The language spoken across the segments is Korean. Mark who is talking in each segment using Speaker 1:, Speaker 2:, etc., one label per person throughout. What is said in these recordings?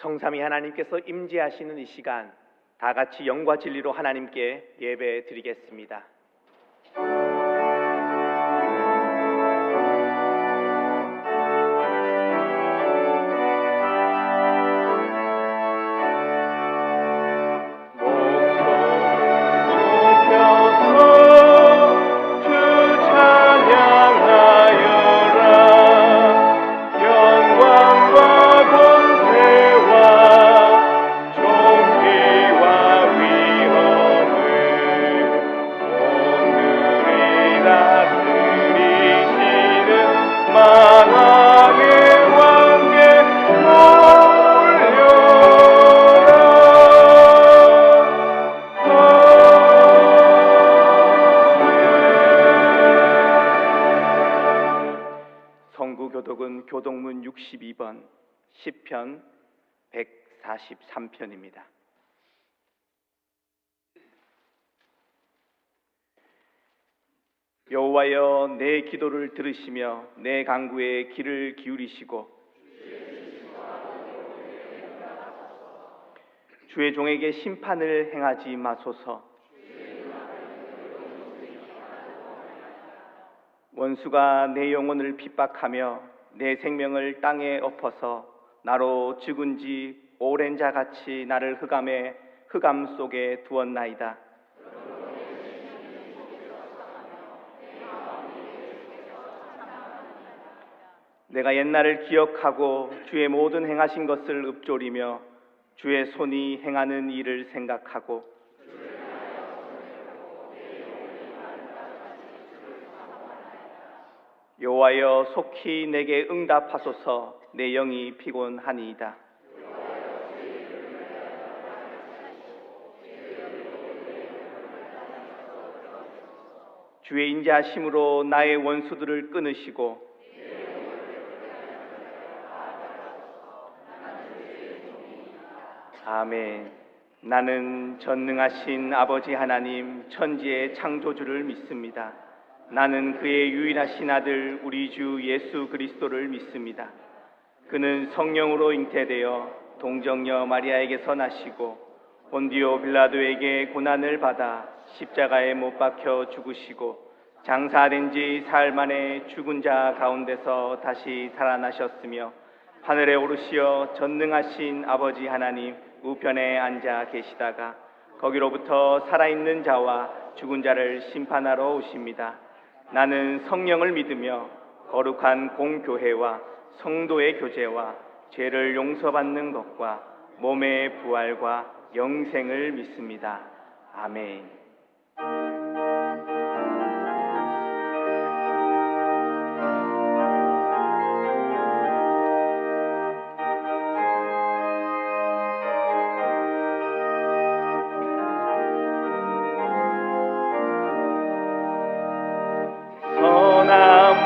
Speaker 1: 성삼위 하나님께서 임재하시는 이 시간, 다 같이 영과 진리로 하나님께 예배 드리겠습니다. 성구교독은 교독문 62번 시편 143편입니다. 여호와여, 내 기도를 들으시며 내 간구에 귀를 기울이시고 주의 종에게 심판을 행하지 마소서. 원수가 내 영혼을 핍박하며 내 생명을 땅에 엎어서 나로 죽은 지 오랜 자같이 나를 흑암 속에 두었나이다. 내가 옛날을 기억하고 주의 모든 행하신 것을 읊조리며 주의 손이 행하는 일을 생각하고 여호와여, 속히 내게 응답하소서. 내 영이 피곤하니이다. 주의 인자하심으로 나의 원수들을 끊으시고 아멘. 나는 전능하신 아버지 하나님, 천지의 창조주를 믿습니다. 나는 그의 유일하신 아들 우리 주 예수 그리스도를 믿습니다. 그는 성령으로 잉태되어 동정녀 마리아에게서 나시고 본디오 빌라도에게 고난을 받아 십자가에 못 박혀 죽으시고 장사된 지 사흘 만에 죽은 자 가운데서 다시 살아나셨으며 하늘에 오르시어 전능하신 아버지 하나님 우편에 앉아 계시다가 거기로부터 살아있는 자와 죽은 자를 심판하러 오십니다. 나는 성령을 믿으며 거룩한 공교회와 성도의 교제와 죄를 용서받는 것과 몸의 부활과 영생을 믿습니다. 아멘.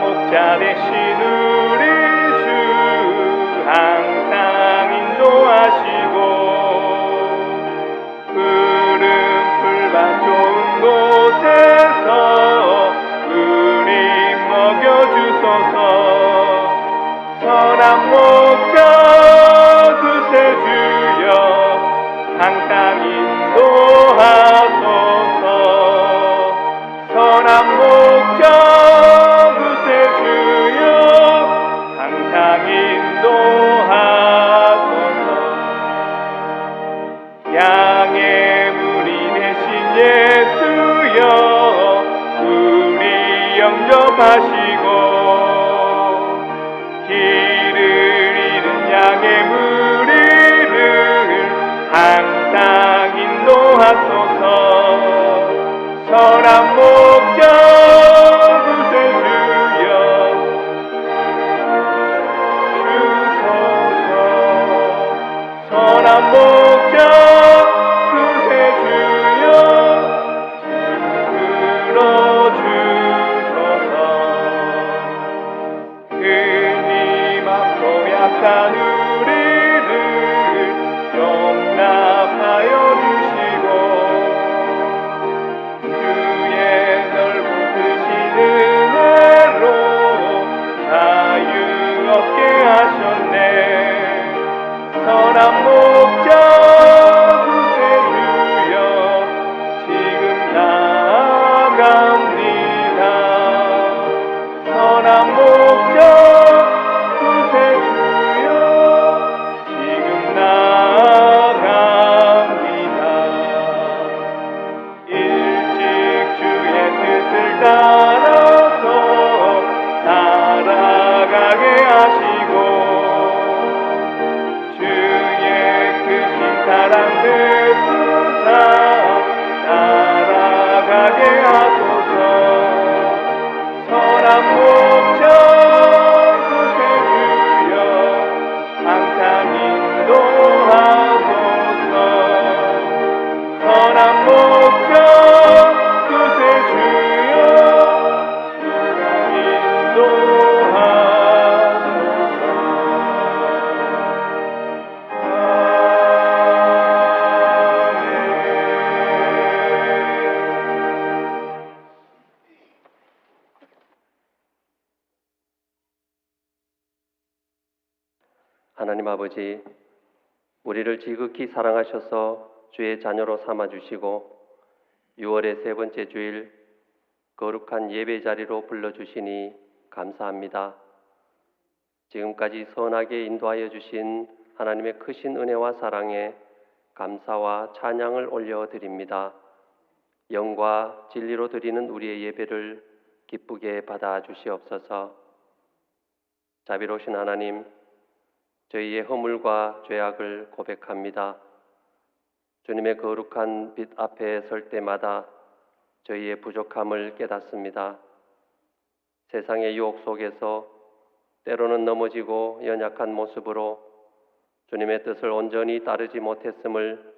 Speaker 1: 목자 되신 우리 주 항상 인도하시고 푸른 풀밭 사랑 베푸사 나아가게 하소서. 선한 목적 구세주여 항상 인도하소서. 선한 목적 구세주여 인도하소서.
Speaker 2: 하나님 아버지, 우리를 지극히 사랑하셔서 주의 자녀로 삼아주시고 6월의 세 번째 주일 거룩한 예배 자리로 불러주시니 감사합니다. 지금까지 선하게 인도하여 주신 하나님의 크신 은혜와 사랑에 감사와 찬양을 올려드립니다. 영과 진리로 드리는 우리의 예배를 기쁘게 받아주시옵소서. 자비로우신 하나님, 저희의 허물과 죄악을 고백합니다. 주님의 거룩한 빛 앞에 설 때마다 저희의 부족함을 깨닫습니다. 세상의 유혹 속에서 때로는 넘어지고 연약한 모습으로 주님의 뜻을 온전히 따르지 못했음을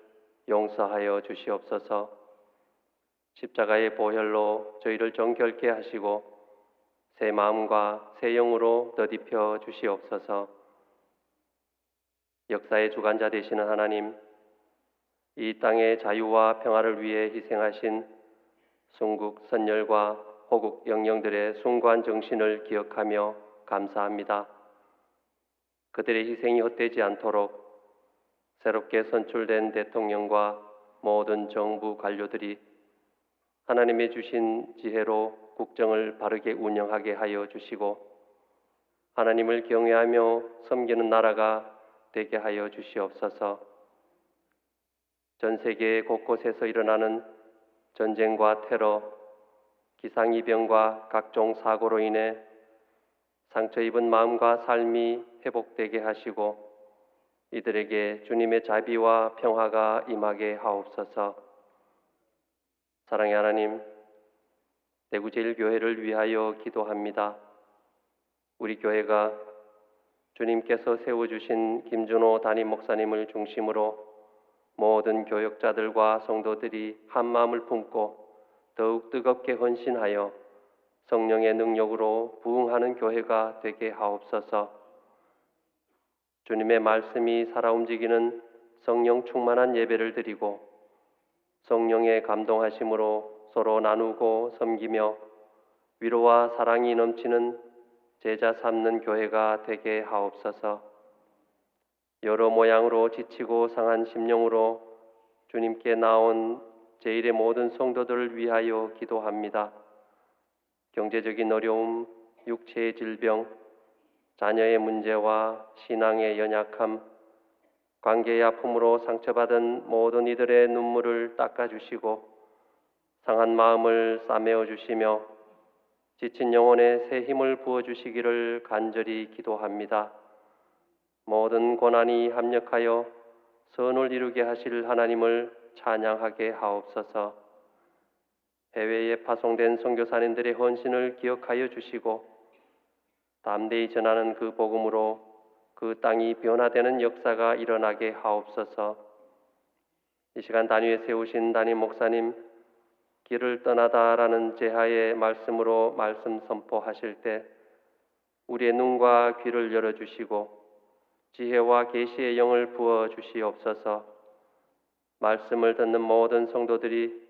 Speaker 2: 용서하여 주시옵소서. 십자가의 보혈로 저희를 정결케 하시고 새 마음과 새 영으로 더입혀 주시옵소서. 역사의 주관자 되시는 하나님, 이 땅의 자유와 평화를 위해 희생하신 순국 선열과 호국 영령들의 숭고한 정신을 기억하며 감사합니다. 그들의 희생이 헛되지 않도록 새롭게 선출된 대통령과 모든 정부 관료들이 하나님의 주신 지혜로 국정을 바르게 운영하게 하여 주시고 하나님을 경외하며 섬기는 나라가 되게 하여 주시옵소서. 전 세계 곳곳에서 일어나는 전쟁과 테러, 기상이병과 각종 사고로 인해 상처 입은 마음과 삶이 회복되게 하시고 이들에게 주님의 자비와 평화가 임하게 하옵소서. 사랑의 하나님, 대구제일교회를 위하여 기도합니다. 우리 교회가 주님께서 세워주신 김준호 담임 목사님을 중심으로 모든 교역자들과 성도들이 한 마음을 품고 더욱 뜨겁게 헌신하여 성령의 능력으로 부흥하는 교회가 되게 하옵소서. 주님의 말씀이 살아 움직이는 성령 충만한 예배를 드리고 성령의 감동하심으로 서로 나누고 섬기며 위로와 사랑이 넘치는 제자 삼는 교회가 되게 하옵소서. 여러 모양으로 지치고 상한 심령으로 주님께 나온 제1의 모든 성도들을 위하여 기도합니다. 경제적인 어려움, 육체의 질병, 자녀의 문제와 신앙의 연약함, 관계의 아픔으로 상처받은 모든 이들의 눈물을 닦아주시고 상한 마음을 싸매어 주시며 지친 영혼에 새 힘을 부어주시기를 간절히 기도합니다. 모든 고난이 합력하여 선을 이루게 하실 하나님을 찬양하게 하옵소서. 해외에 파송된 선교사님들의 헌신을 기억하여 주시고 담대히 전하는 그 복음으로 그 땅이 변화되는 역사가 일어나게 하옵소서. 이 시간 단위에 세우신 담임 목사님, 길을 떠나다라는 제하의 말씀으로 말씀 선포하실 때 우리의 눈과 귀를 열어주시고 지혜와 계시의 영을 부어 주시옵소서. 말씀을 듣는 모든 성도들이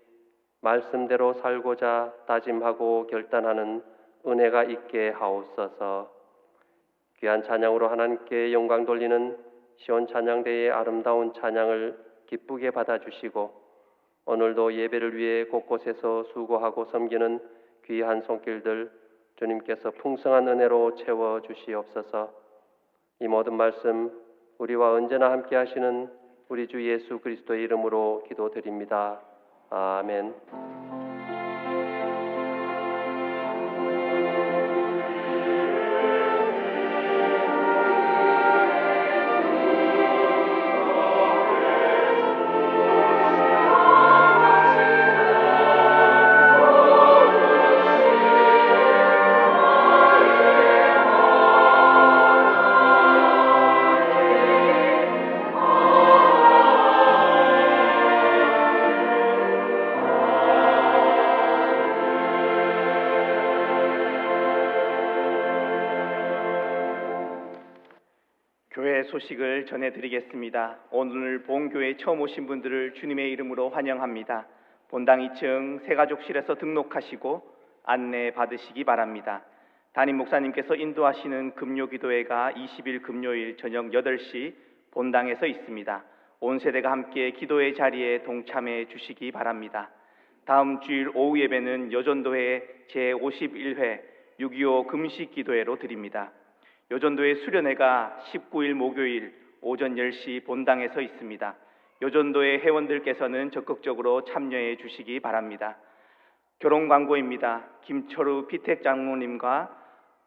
Speaker 2: 말씀대로 살고자 다짐하고 결단하는 은혜가 있게 하옵소서. 귀한 찬양으로 하나님께 영광 돌리는 시온 찬양대의 아름다운 찬양을 기쁘게 받아주시고 오늘도 예배를 위해 곳곳에서 수고하고 섬기는 귀한 손길들 주님께서 풍성한 은혜로 채워 주시옵소서. 이 모든 말씀 우리와 언제나 함께 하시는 우리 주 예수 그리스도의 이름으로 기도드립니다. 아멘.
Speaker 1: 소식을 전해드리겠습니다. 오늘 본교회 처음 오신 분들을 주님의 이름으로 환영합니다. 본당 2층 새가족실에서 등록하시고 안내 받으시기 바랍니다. 담임 목사님께서 인도하시는 금요기도회가 20일 금요일 저녁 8시 본당에서 있습니다. 온 세대가 함께 기도의 자리에 동참해 주시기 바랍니다. 다음 주일 오후 예배는 여전도회 제51회 6.25 금식 기도회로 드립니다. 여전도회 수련회가 19일 목요일 오전 10시 본당에서 있습니다. 여전도회 회원들께서는 적극적으로 참여해 주시기 바랍니다. 결혼 광고입니다. 김철우 피택 장로님과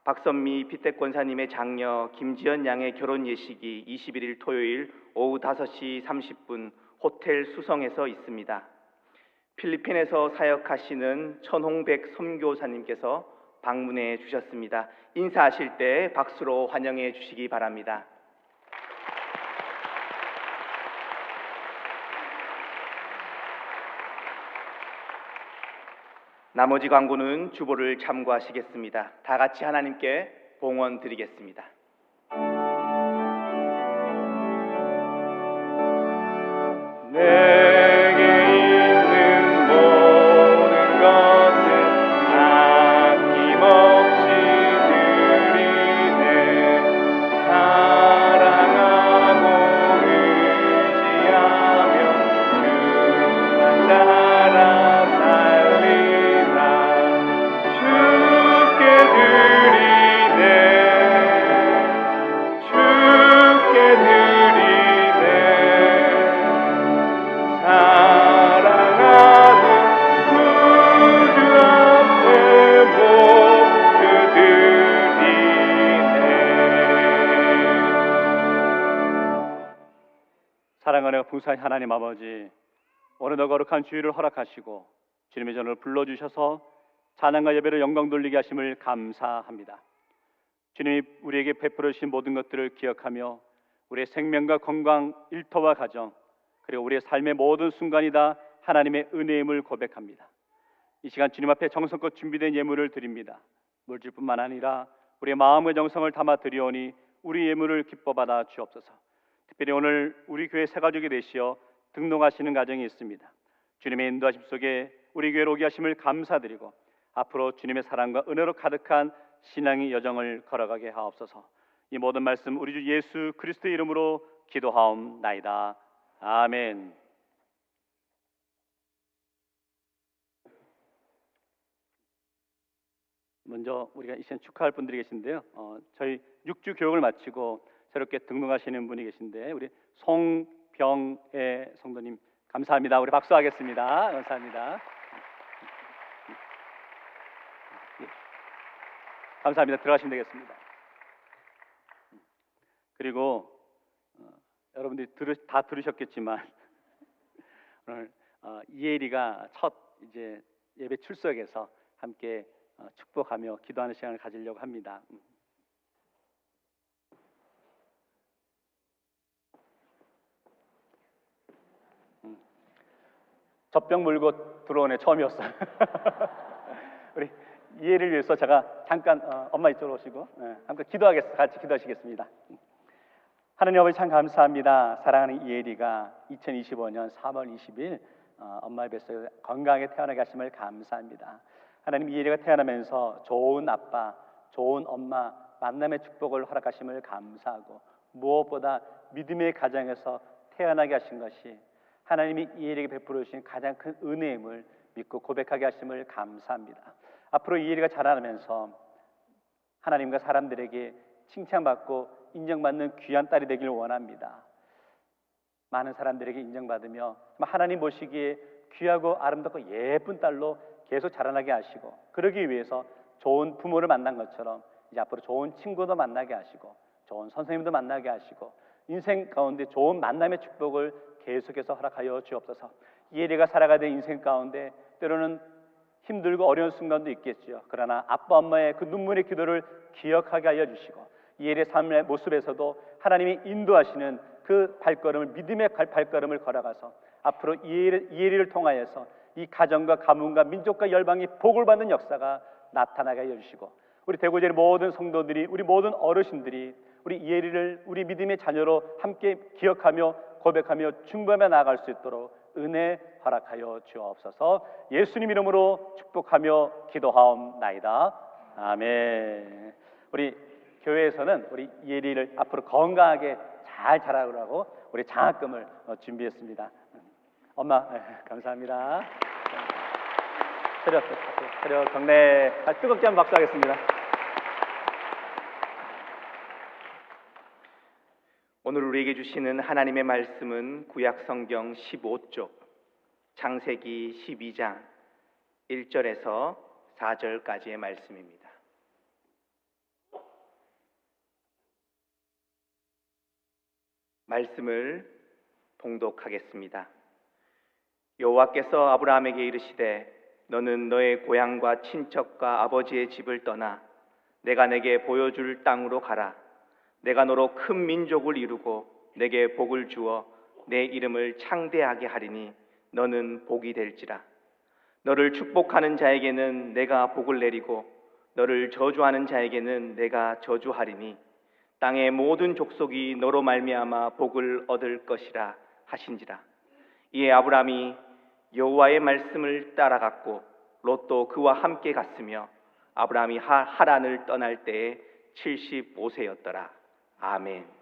Speaker 1: 박선미 피택 권사님의 장녀 김지연 양의 결혼 예식이 21일 토요일 오후 5시 30분 호텔 수성에서 있습니다. 필리핀에서 사역하시는 천홍백 선교사님께서 방문해 주셨습니다. 인사하실 때 박수로 환영해 주시기 바랍니다. 나머지 광고는 주보를 참고하시겠습니다. 다 같이 하나님께 봉헌 드리겠습니다. 내게 있는 모든 것을 아낌없이 드리네. 사랑하고 의지하며 주만 따라 살리라. 주께 드리네. 주께 드리네. 사랑하는 구주 앞에 모두 드리네.
Speaker 3: 사랑하는 풍성하신 하나님 아버지, 오늘도 거룩한 주일을 허락하시고 주님의 전을 불러주셔서 찬양과 예배를 영광 돌리게 하심을 감사합니다. 주님이 우리에게 베풀어 주신 모든 것들을 기억하며 우리의 생명과 건강, 일터와 가정, 그리고 우리의 삶의 모든 순간이 다 하나님의 은혜임을 고백합니다. 이 시간 주님 앞에 정성껏 준비된 예물을 드립니다. 물질뿐만 아니라 우리의 마음의 정성을 담아 드리오니 우리 예물을 기뻐 받아 주옵소서. 특별히 오늘 우리 교회 새가족이 되시어 등록하시는 가정이 있습니다. 주님의 인도하심 속에 우리 교회로 오게 하심을 감사드리고 앞으로 주님의 사랑과 은혜로 가득한 신앙의 여정을 걸어가게 하옵소서. 이 모든 말씀 우리 주 예수 그리스도의 이름으로 기도하옵나이다. 아멘. 먼저 우리가 이 시간 축하할 분들이 계신데요. 저희 6주 교육을 마치고 새롭게 등록하시는 분이 계신데 우리 송병애 성도님 감사합니다. 우리 박수하겠습니다. 감사합니다. 감사합니다. 들어가시면 되겠습니다. 그리고 여러분들이 다 들으셨겠지만 오늘 이혜리가 첫 이제 예배 출석에서 함께 축복하며 기도하는 시간을 가지려고 합니다. 젖병 물고 들어오네. 처음이었어요. 우리 이해를 위해서 제가 잠깐 엄마 이쪽으로 오시고 함께 같이 기도하시겠습니다. 하나님 아버지 참 감사합니다. 사랑하는 이혜리가 2025년 3월 20일 엄마의 뱃속에 건강하게 태어나게 하심을 감사합니다. 하나님 이혜리가 태어나면서 좋은 아빠, 좋은 엄마 만남의 축복을 허락하심을 감사하고 무엇보다 믿음의 가정에서 태어나게 하신 것이 하나님이 이혜리에게 베풀어 주신 가장 큰 은혜임을 믿고 고백하게 하심을 감사합니다. 앞으로 이혜리가 자라나면서 하나님과 사람들에게 칭찬받고 인정받는 귀한 딸이 되길 원합니다. 많은 사람들에게 인정받으며 하나님 보시기에 귀하고 아름답고 예쁜 딸로 계속 자라나게 하시고 그러기 위해서 좋은 부모를 만난 것처럼 이제 앞으로 좋은 친구도 만나게 하시고 좋은 선생님도 만나게 하시고 인생 가운데 좋은 만남의 축복을 계속해서 허락하여 주옵소서. 이혜리가 살아가는 인생 가운데 때로는 힘들고 어려운 순간도 있겠죠. 그러나 아빠 엄마의 그 눈물의 기도를 기억하게 하여 주시고 이혜리의 삶의 모습에서도 하나님이 인도하시는 그 발걸음을 믿음의 발걸음을 걸어가서 앞으로 이혜리를 통하여서 이 가정과 가문과 민족과 열방이 복을 받는 역사가 나타나게 하여 주시고 우리 대구제의 모든 성도들이 우리 모든 어르신들이 우리 이혜리를 우리 믿음의 자녀로 함께 기억하며 고백하며 중보하며 나아갈 수 있도록 은혜 허락하여 주옵소서. 예수님 이름으로 축복하며 기도하옵나이다. 아멘. 우리 교회에서는 우리 이혜리를 앞으로 건강하게 잘 자라라고 우리 장학금을 준비했습니다. 엄마, 감사합니다. 체력 경례 뜨겁게 한번 박수하겠습니다.
Speaker 1: 오늘 우리에게 주시는 하나님의 말씀은 구약성경 15쪽 창세기 12장 1절에서 4절까지의 말씀입니다. 말씀을 봉독하겠습니다. 여호와께서 아브라함에게 이르시되 너는 너의 고향과 친척과 아버지의 집을 떠나 내가 내게 보여줄 땅으로 가라. 내가 너로 큰 민족을 이루고 내게 복을 주어 내 이름을 창대하게 하리니 너는 복이 될지라. 너를 축복하는 자에게는 내가 복을 내리고 너를 저주하는 자에게는 내가 저주하리니 땅의 모든 족속이 너로 말미암아 복을 얻을 것이라 하신지라. 이에 아브라함이 여호와의 말씀을 따라갔고 롯도 그와 함께 갔으며 아브라함이 하란을 떠날 때에 75세였더라. 아멘.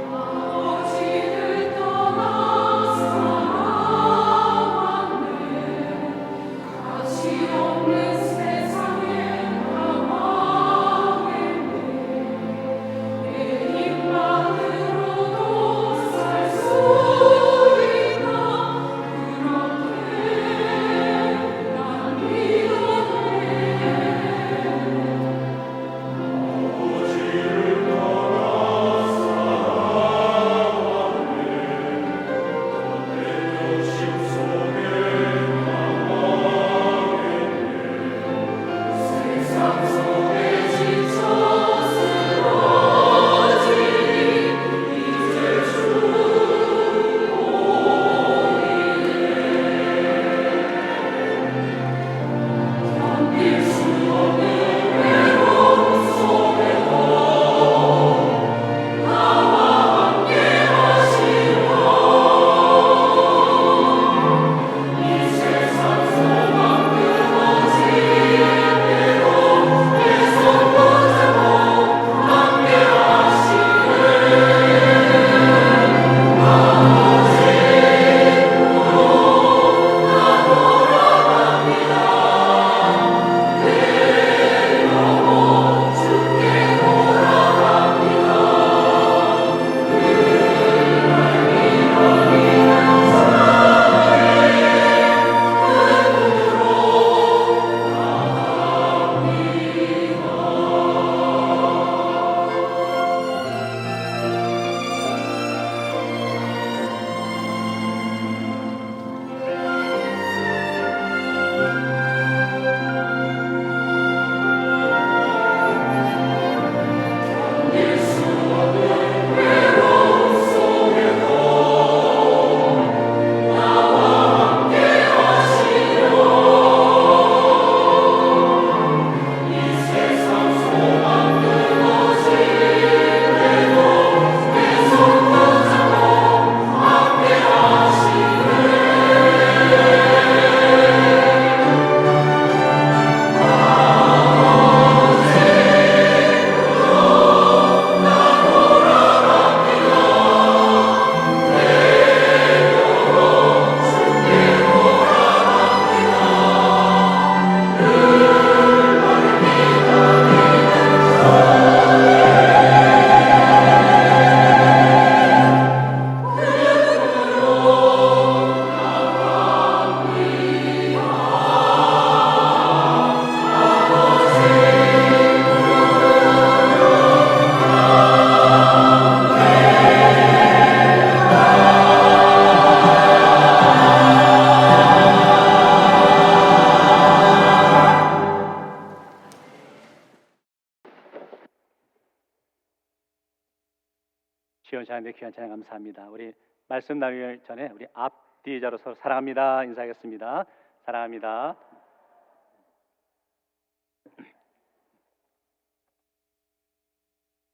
Speaker 4: 아버지를 떠나서
Speaker 3: 귀한 찬양대 귀한 찬양 감사합니다. 우리 말씀 나누기 전에 우리 앞뒤 자로 서로 사랑합니다 인사하겠습니다. 사랑합니다.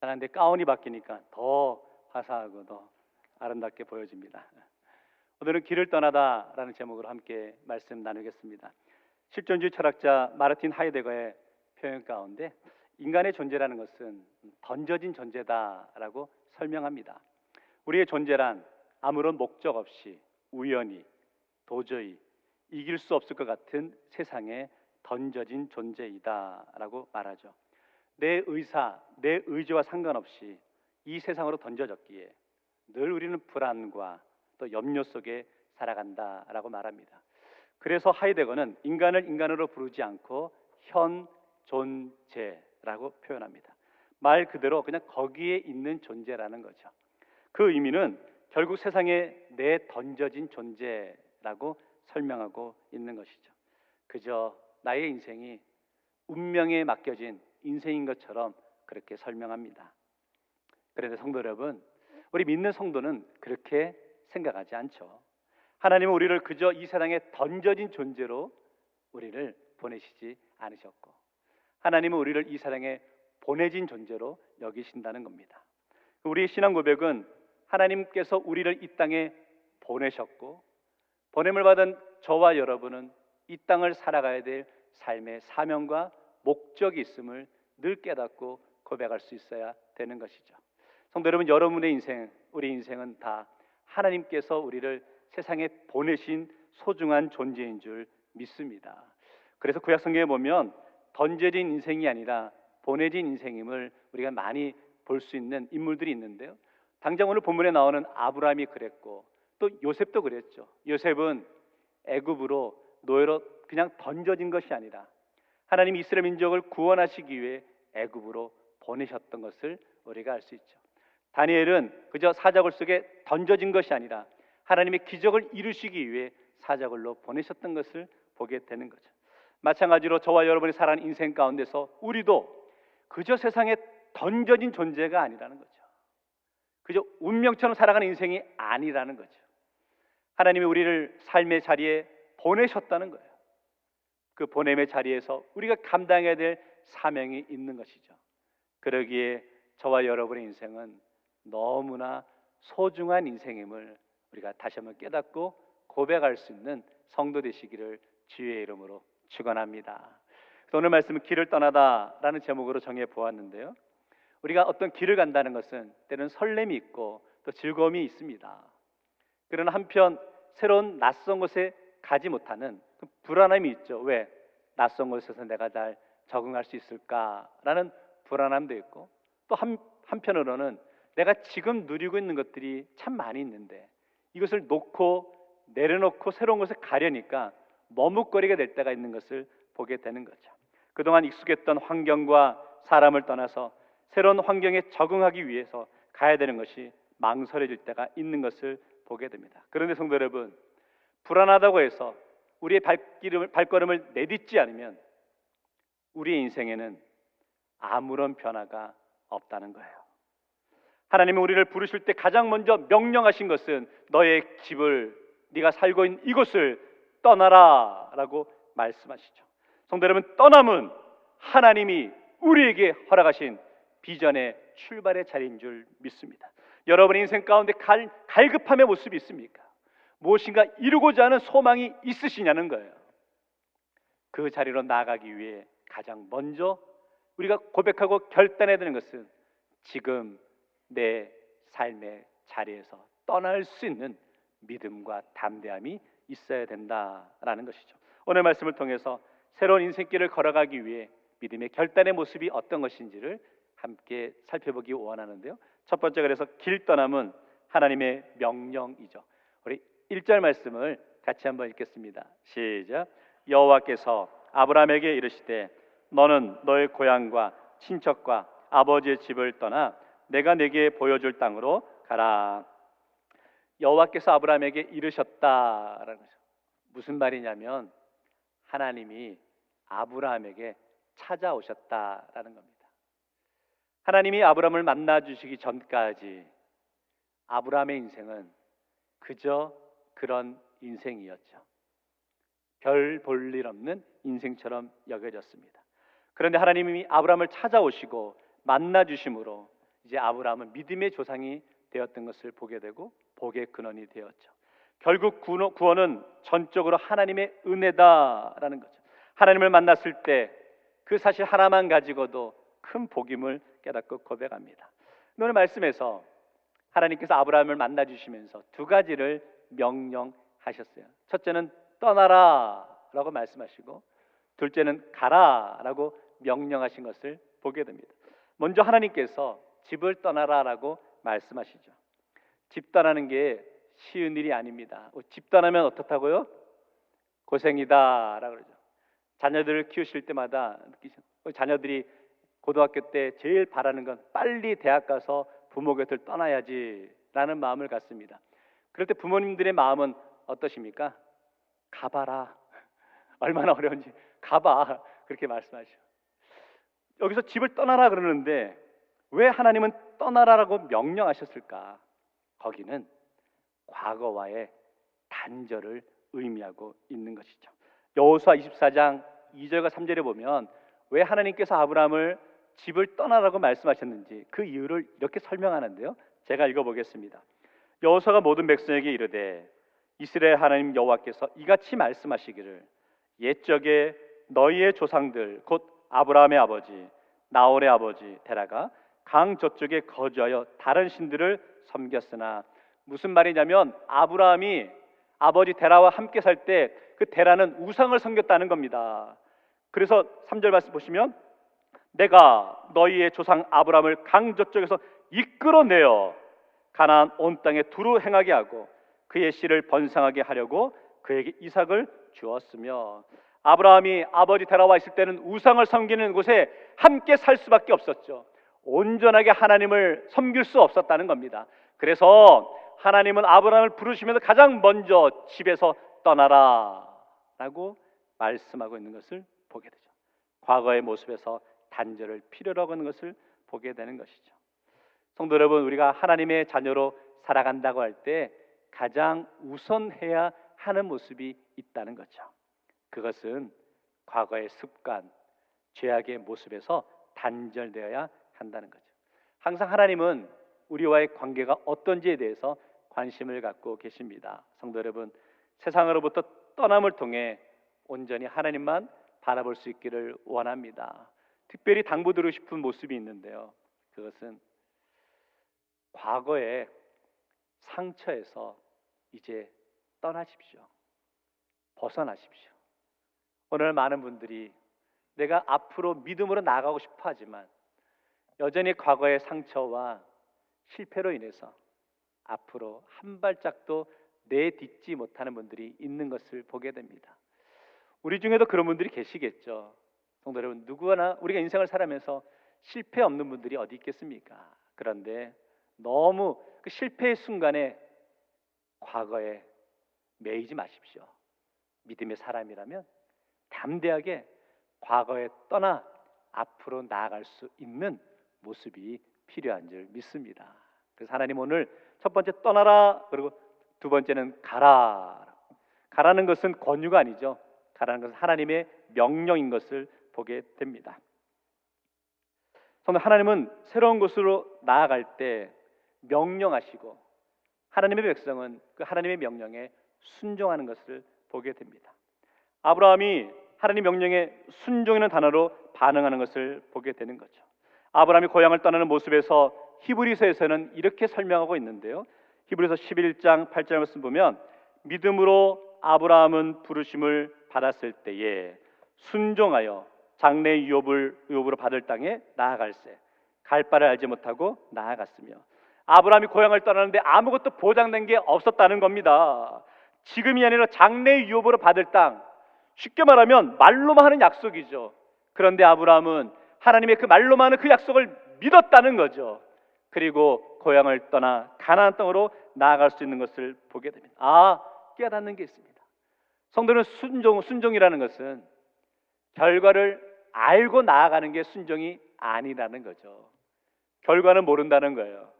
Speaker 3: 사랑하는데 가운이 바뀌니까 더 화사하고 더 아름답게 보여집니다. 오늘은 길을 떠나다라는 제목으로 함께 말씀 나누겠습니다. 실존주의 철학자 마르틴 하이데거의 표현 가운데 인간의 존재라는 것은 던져진 존재다라고 설명합니다. 우리의 존재란 아무런 목적 없이 우연히 도저히 이길 수 없을 것 같은 세상에 던져진 존재이다라고 말하죠. 내 의사, 내 의지와 상관없이 이 세상으로 던져졌기에 늘 우리는 불안과 또 염려 속에 살아간다라고 말합니다. 그래서 하이데거는 인간을 인간으로 부르지 않고 현 존재라고 표현합니다. 말 그대로 그냥 거기에 있는 존재라는 거죠. 그 의미는 결국 세상에 내 던져진 존재라고 설명하고 있는 것이죠. 그저 나의 인생이 운명에 맡겨진 인생인 것처럼 그렇게 설명합니다. 그런데 성도 여러분, 우리 믿는 성도는 그렇게 생각하지 않죠. 하나님은 우리를 그저 이 세상에 던져진 존재로 우리를 보내시지 않으셨고, 하나님은 우리를 이 세상에 보내진 존재로 여기신다는 겁니다. 우리의 신앙 고백은 하나님께서 우리를 이 땅에 보내셨고, 보냄을 받은 저와 여러분은 이 땅을 살아가야 될 삶의 사명과 목적이 있음을 늘 깨닫고 고백할 수 있어야 되는 것이죠. 성도 여러분, 여러분의 인생, 우리 인생은 다 하나님께서 우리를 세상에 보내신 소중한 존재인 줄 믿습니다. 그래서 구약 성경에 보면 던져진 인생이 아니라 보내진 인생임을 우리가 많이 볼 수 있는 인물들이 있는데요. 당장 오늘 본문에 나오는 아브라함이 그랬고 또 요셉도 그랬죠. 요셉은 애굽으로 노예로 그냥 던져진 것이 아니라 하나님이 이스라엘 민족을 구원하시기 위해 애굽으로 보내셨던 것을 우리가 알 수 있죠. 다니엘은 그저 사자굴 속에 던져진 것이 아니라 하나님의 기적을 이루시기 위해 사자굴로 보내셨던 것을 보게 되는 거죠. 마찬가지로 저와 여러분이 살아가는 인생 가운데서 우리도 그저 세상에 던져진 존재가 아니라는 거죠. 그저 운명처럼 살아가는 인생이 아니라는 거죠. 하나님이 우리를 삶의 자리에 보내셨다는 거예요. 그 보냄의 자리에서 우리가 감당해야 될 사명이 있는 것이죠. 그러기에 저와 여러분의 인생은 너무나 소중한 인생임을 우리가 다시 한번 깨닫고 고백할 수 있는 성도 되시기를 주의 이름으로 축원합니다. 오늘 말씀은 길을 떠나다라는 제목으로 정해 보았는데요. 우리가 어떤 길을 간다는 것은 때로는 설렘이 있고 또 즐거움이 있습니다. 그러나 한편 새로운 낯선 곳에 가지 못하는 그 불안함이 있죠. 왜? 낯선 곳에서 내가 잘 적응할 수 있을까라는 불안함도 있고, 또 한편으로는 내가 지금 누리고 있는 것들이 참 많이 있는데 이것을 놓고 내려놓고 새로운 곳에 가려니까 머뭇거리게 될 때가 있는 것을 보게 되는 거죠. 그동안 익숙했던 환경과 사람을 떠나서 새로운 환경에 적응하기 위해서 가야 되는 것이 망설여질 때가 있는 것을 보게 됩니다. 그런데 성도 여러분, 불안하다고 해서 우리의 발걸음을 내딛지 않으면 우리의 인생에는 아무런 변화가 없다는 거예요. 하나님은 우리를 부르실 때 가장 먼저 명령하신 것은 너의 집을, 네가 살고 있는 이곳을 떠나라 라고 말씀하시죠. 성도 여러분, 떠남은 하나님이 우리에게 허락하신 비전의 출발의 자리인 줄 믿습니다. 여러분의 인생 가운데 갈급함의 모습이 있습니까? 무엇인가 이루고자 하는 소망이 있으시냐는 거예요. 그 자리로 나아가기 위해 가장 먼저 우리가 고백하고 결단해야 되는 것은 지금 내 삶의 자리에서 떠날 수 있는 믿음과 담대함이 있어야 된다라는 것이죠. 오늘 말씀을 통해서 새로운 인생길을 걸어가기 위해 믿음의 결단의 모습이 어떤 것인지를 함께 살펴보기 원하는데요. 첫 번째, 그래서 길 떠남은 하나님의 명령이죠. 우리 1절 말씀을 같이 한번 읽겠습니다. 시작. 여호와께서 아브라함에게 이르시되 너는 너의 고향과 친척과 아버지의 집을 떠나 내가 네게 보여줄 땅으로 가라. 여호와께서 아브라함에게 이르셨다라는 거죠. 무슨 말이냐면 하나님이 아브라함에게 찾아오셨다라는 겁니다. 하나님이 아브라함을 만나 주시기 전까지 아브라함의 인생은 그저 그런 인생이었죠. 별 볼 일 없는 인생처럼 여겨졌습니다. 그런데 하나님이 아브라함을 찾아오시고 만나 주심으로 이제 아브라함은 믿음의 조상이 되었던 것을 보게 되고 복의 근원이 되었죠. 결국 구원은 전적으로 하나님의 은혜다라는 거죠. 하나님을 만났을 때 그 사실 하나만 가지고도 큰 복임을 깨닫고 고백합니다. 오늘 말씀에서 하나님께서 아브라함을 만나 주시면서 두 가지를 명령하셨어요. 첫째는 떠나라 라고 말씀하시고, 둘째는 가라 라고 명령하신 것을 보게 됩니다. 먼저 하나님께서 집을 떠나라 라고 말씀하시죠. 집 떠나는 게 쉬운 일이 아닙니다. 집 떠나면 어떻다고요? 고생이다 라고 그러죠. 자녀들을 키우실 때마다 자녀들이 고등학교 때 제일 바라는 건 빨리 대학 가서 부모 곁을 떠나야지 라는 마음을 갖습니다. 그럴 때 부모님들의 마음은 어떠십니까? 가봐라. 얼마나 어려운지 가봐. 그렇게 말씀하셔. 여기서 집을 떠나라 그러는데 왜 하나님은 떠나라라고 명령하셨을까? 거기는 과거와의 단절을 의미하고 있는 것이죠. 여호수아 24장 2절과 3절에 보면 왜 하나님께서 아브라함을 집을 떠나라고 말씀하셨는지 그 이유를 이렇게 설명하는데요. 제가 읽어보겠습니다. 여호수아가 모든 백성에게 이르되 이스라엘 하나님 여호와께서 이같이 말씀하시기를 옛적에 너희의 조상들 곧 아브라함의 아버지 나홀의 아버지 데라가 강 저쪽에 거주하여 다른 신들을 섬겼으나, 무슨 말이냐면 아브라함이 아버지 데라와 함께 살 때 그 데라는 우상을 섬겼다는 겁니다. 그래서 3절 말씀 보시면 내가 너희의 조상 아브라함을 강 저쪽에서 이끌어내어 가나안 온 땅에 두루 행하게 하고 그의 씨를 번성하게 하려고 그에게 이삭을 주었으며, 아브라함이 아버지 데라와 있을 때는 우상을 섬기는 곳에 함께 살 수밖에 없었죠. 온전하게 하나님을 섬길 수 없었다는 겁니다. 그래서 하나님은 아브라함을 부르시면서 가장 먼저 집에서 떠나라 라고 말씀하고 있는 것을 보게 되죠. 과거의 모습에서 단절을 필요로 하는 것을 보게 되는 것이죠. 성도 여러분, 우리가 하나님의 자녀로 살아간다고 할 때 가장 우선해야 하는 모습이 있다는 거죠. 그것은 과거의 습관, 죄악의 모습에서 단절되어야 한다는 거죠. 항상 하나님은 우리와의 관계가 어떤지에 대해서 관심을 갖고 계십니다. 성도 여러분, 세상으로부터 떠남을 통해 온전히 하나님만 바라볼 수 있기를 원합니다. 특별히 당부드리고 싶은 모습이 있는데요. 그것은 과거의 상처에서 이제 떠나십시오. 벗어나십시오. 오늘 많은 분들이 내가 앞으로 믿음으로 나아가고 싶어 하지만 여전히 과거의 상처와 실패로 인해서 앞으로 한 발짝도 내딛지 못하는 분들이 있는 것을 보게 됩니다. 우리 중에도 그런 분들이 계시겠죠. 성도 여러분, 누구나 우리가 인생을 살아가면서 실패 없는 분들이 어디 있겠습니까? 그런데 너무 그 실패의 순간에 과거에 매이지 마십시오. 믿음의 사람이라면 담대하게 과거에 떠나 앞으로 나아갈 수 있는 모습이 필요한 줄 믿습니다. 그래서 하나님 오늘 첫 번째 떠나라, 그리고 두 번째는 가라. 가라는 것은 권유가 아니죠. 가라는 것은 하나님의 명령인 것을 보게 됩니다. 하나님은 새로운 곳으로 나아갈 때 명령하시고 하나님의 백성은 그 하나님의 명령에 순종하는 것을 보게 됩니다. 아브라함이 하나님 명령에 순종이라는 단어로 반응하는 것을 보게 되는 거죠. 아브라함이 고향을 떠나는 모습에서 히브리서에서는 이렇게 설명하고 있는데요. 히브리서 11장 8절 말씀 보면 믿음으로 아브라함은 부르심을 받았을 때에 순종하여 장래 유업으로 받을 땅에 나아갈새 갈 바를 알지 못하고 나아갔으며, 아브라함이 고향을 떠나는데 아무것도 보장된 게 없었다는 겁니다. 지금이 아니라 장래 유업으로 받을 땅, 쉽게 말하면 말로만 하는 약속이죠. 그런데 아브라함은 하나님의 그 말로만 하는 그 약속을 믿었다는 거죠. 그리고 고향을 떠나 가나안 땅으로 나아갈 수 있는 것을 보게 됩니다. 깨닫는 게 있습니다. 성도는 순종이라는 것은 결과를 알고 나아가는 게 순종이 아니라는 거죠. 결과는 모른다는 거예요.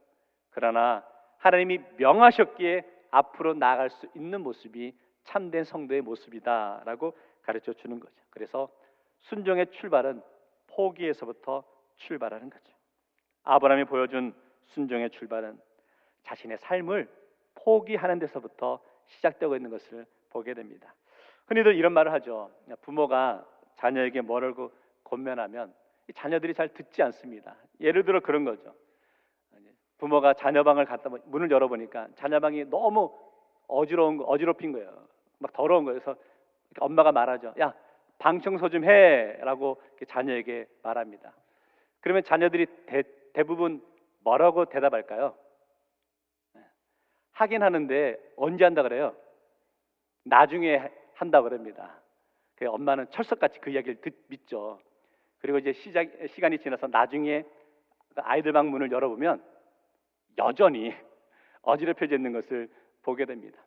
Speaker 3: 그러나 하나님이 명하셨기에 앞으로 나아갈 수 있는 모습이 참된 성도의 모습이다라고 가르쳐 주는 거죠. 그래서 순종의 출발은 포기에서부터 출발하는 거죠. 아브라함이 보여준 순종의 출발은 자신의 삶을 포기하는 데서부터 시작되고 있는 것을 보게 됩니다. 흔히들 이런 말을 하죠. 부모가 자녀에게 뭐라고 권면하면 자녀들이 잘 듣지 않습니다. 예를 들어 그런 거죠. 부모가 자녀 방을 갔다 문을 열어보니까 자녀 방이 너무 어지럽힌 거예요. 막 더러운 거예요. 그래서 엄마가 말하죠. 야, 방 청소 좀 해라고 자녀에게 말합니다. 그러면 자녀들이 대부분 뭐라고 대답할까요? 하긴 하는데 언제 한다 그래요? 나중에 한다 그럽니다. 엄마는 철석같이 그 이야기를 믿죠. 그리고 이제 시간이 지나서 나중에 아이들 방 문을 열어보면 여전히 어지럽혀져 있는 것을 보게 됩니다.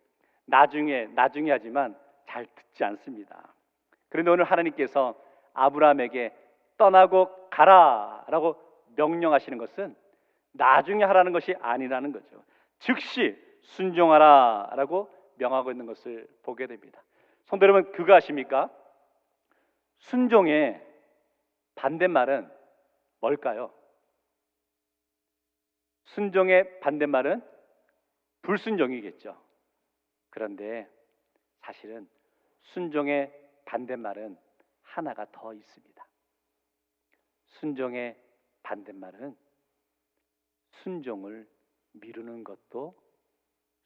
Speaker 3: 나중에 하지만 잘 듣지 않습니다. 그런데 오늘 하나님께서 아브라함에게 떠나고 가라라고 명령하시는 것은 나중에 하라는 것이 아니라는 거죠. 즉시 순종하라라고 명하고 있는 것을 보게 됩니다. 성도 여러분, 그거 아십니까? 순종의 반대말은 뭘까요? 순종의 반대말은 불순종이겠죠. 그런데 사실은 순종의 반대말은 하나가 더 있습니다. 순종의 반대말은 순종을 미루는 것도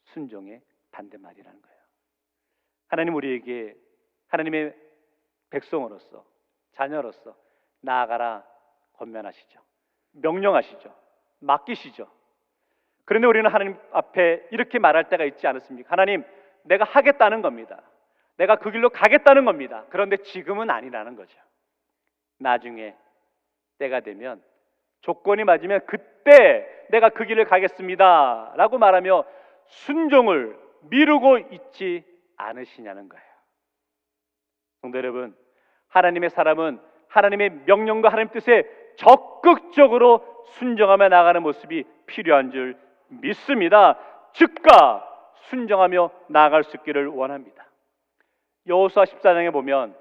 Speaker 3: 순종의 반대말이라는 거예요. 하나님 우리에게 하나님의 백성으로서 자녀로서 나아가라 권면하시죠. 명령하시죠. 맡기시죠. 그런데 우리는 하나님 앞에 이렇게 말할 때가 있지 않습니까? 하나님, 내가 하겠다는 겁니다. 내가 그 길로 가겠다는 겁니다. 그런데 지금은 아니라는 거죠. 나중에 때가 되면 조건이 맞으면 그때 내가 그 길을 가겠습니다 라고 말하며 순종을 미루고 있지 않으시냐는 거예요. 성도 여러분, 하나님의 사람은 하나님의 명령과 하나님 뜻에 적극적으로 순종하며 나가는 모습이 필요한 줄 믿습니다. 즉각 순종하며 나아갈 수 있기를 원합니다. 여호수아 14장에 보면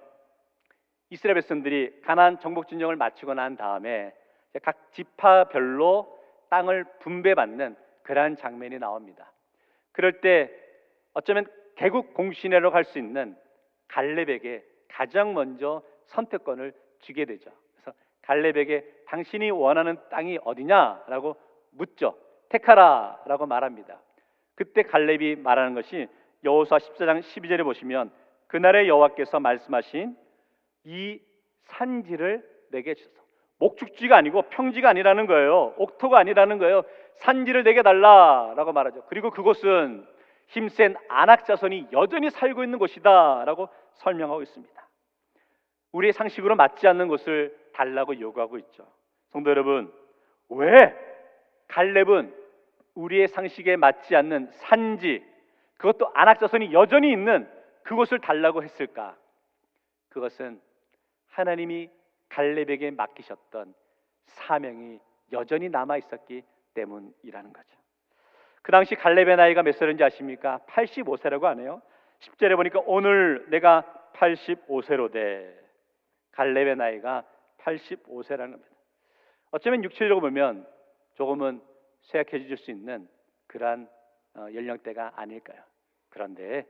Speaker 3: 이스라엘 백성들이 가나안 정복 진영을 마치고 난 다음에 각 지파별로 땅을 분배받는 그러한 장면이 나옵니다. 그럴 때 어쩌면 개국 공신회로 갈 수 있는 갈렙에게 가장 먼저 선택권을 주게 되죠. 그래서 갈렙에게 당신이 원하는 땅이 어디냐라고 묻죠. 택하라라고 말합니다. 그때 갈렙이 말하는 것이 여호수아 14장 12절에 보시면 그날의 여호와께서 말씀하신 이 산지를 내게 주소서. 목축지가 아니고 평지가 아니라는 거예요. 옥토가 아니라는 거예요. 산지를 내게 달라라고 말하죠. 그리고 그곳은 힘센 아낙 자손이 여전히 살고 있는 곳이다 라고 설명하고 있습니다. 우리의 상식으로 맞지 않는 곳을 달라고 요구하고 있죠. 성도 여러분, 왜 갈렙은 우리의 상식에 맞지 않는 산지, 그것도 아낙 자손이 여전히 있는 그곳을 달라고 했을까? 그것은 하나님이 갈렙에게 맡기셨던 사명이 여전히 남아 있었기 때문이라는 거죠. 그 당시 갈렙의 나이가 몇 살인지 아십니까? 85세라고 하네요. 10절에 보니까 오늘 내가 85세로 돼. 갈렙의 나이가 85세라는 겁니다. 어쩌면 육체적으로 보면 조금은 쇠약해질 수 있는 그러한 연령대가 아닐까요? 그런데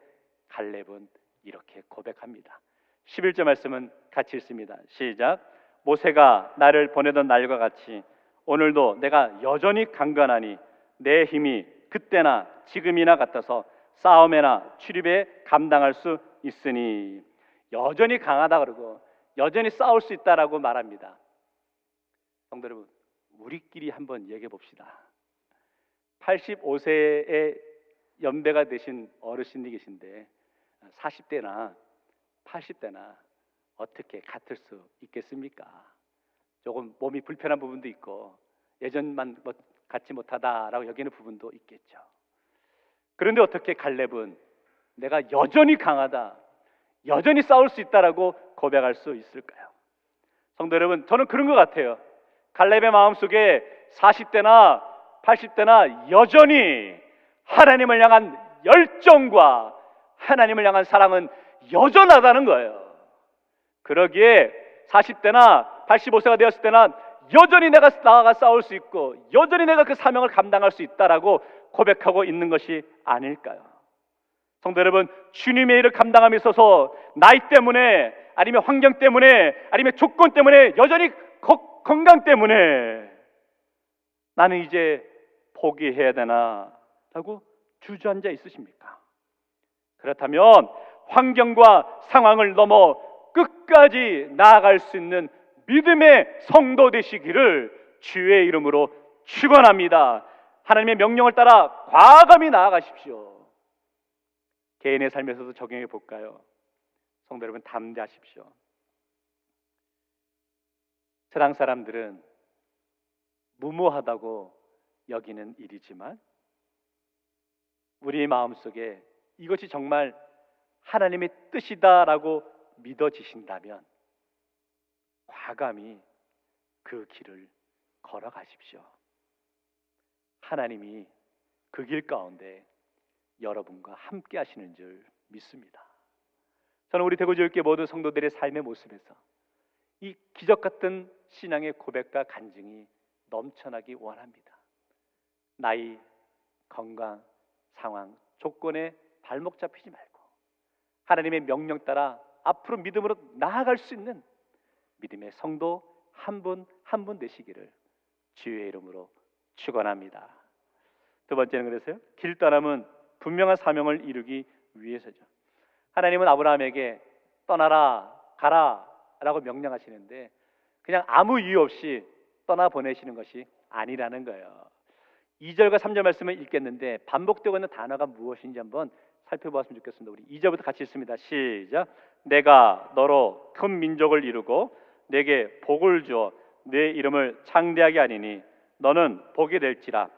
Speaker 3: 갈렙은 이렇게 고백합니다. 11절 말씀은 같이 읽습니다. 시작. 모세가 나를 보내던 날과 같이 오늘도 내가 여전히 강건하니 내 힘이 그때나 지금이나 같아서 싸움에나 출입에 감당할 수 있으니. 여전히 강하다 그러고 여전히 싸울 수 있다라고 말합니다. 성도 여러분, 우리끼리 한번 얘기해 봅시다. 85세의 연배가 되신 어르신이 계신데 40대나 80대나 어떻게 같을 수 있겠습니까? 조금 몸이 불편한 부분도 있고 예전만 같지 못하다라고 여기는 부분도 있겠죠. 그런데 어떻게 갈렙은 내가 여전히 강하다, 여전히 싸울 수 있다라고 고백할 수 있을까요? 성도 여러분, 저는 그런 것 같아요. 갈렙의 마음속에 40대나 80대나 여전히 하나님을 향한 열정과 하나님을 향한 사랑은 여전하다는 거예요. 그러기에 40대나 85세가 되었을 때나 여전히 내가 나아가 싸울 수 있고 여전히 내가 그 사명을 감당할 수 있다라고 고백하고 있는 것이 아닐까요? 성도 여러분, 주님의 일을 감당함에 있어서 나이 때문에 아니면 환경 때문에 아니면 조건 때문에 여전히 건강 때문에 나는 이제 포기해야 되나 라고 주저앉아 있으십니까? 그렇다면 환경과 상황을 넘어 끝까지 나아갈 수 있는 믿음의 성도 되시기를 주의 이름으로 축원합니다. 하나님의 명령을 따라 과감히 나아가십시오. 개인의 삶에서도 적용해 볼까요? 성도 여러분, 담대하십시오. 세상 사람들은 무모하다고 여기는 일이지만 우리의 마음속에 이것이 정말 하나님의 뜻이다라고 믿어지신다면 과감히 그 길을 걸어가십시오. 하나님이 그 길 가운데 여러분과 함께 하시는 줄 믿습니다. 저는 우리 대구교육계 모든 성도들의 삶의 모습에서 이 기적 같은 신앙의 고백과 간증이 넘쳐나기 원합니다. 나이, 건강, 상황, 조건에 발목 잡히지 말고 하나님의 명령 따라 앞으로 믿음으로 나아갈 수 있는 믿음의 성도 한 분 한 분 되시기를 주의 이름으로 축원합니다. 두 번째는 그래서요, 길 떠남은 분명한 사명을 이루기 위해서죠. 하나님은 아브라함에게 떠나라, 가라 라고 명령하시는데 그냥 아무 이유 없이 떠나보내시는 것이 아니라는 거예요. 2절과 3절 말씀을 읽겠는데 반복되고 있는 단어가 무엇인지 한번 살펴보았으면 좋겠습니다. 우리 2절부터 같이 읽습니다. 시작. 내가 너로 큰 민족을 이루고 내게 복을 주어 내 이름을 창대하게 하리니 너는 복이 될지라.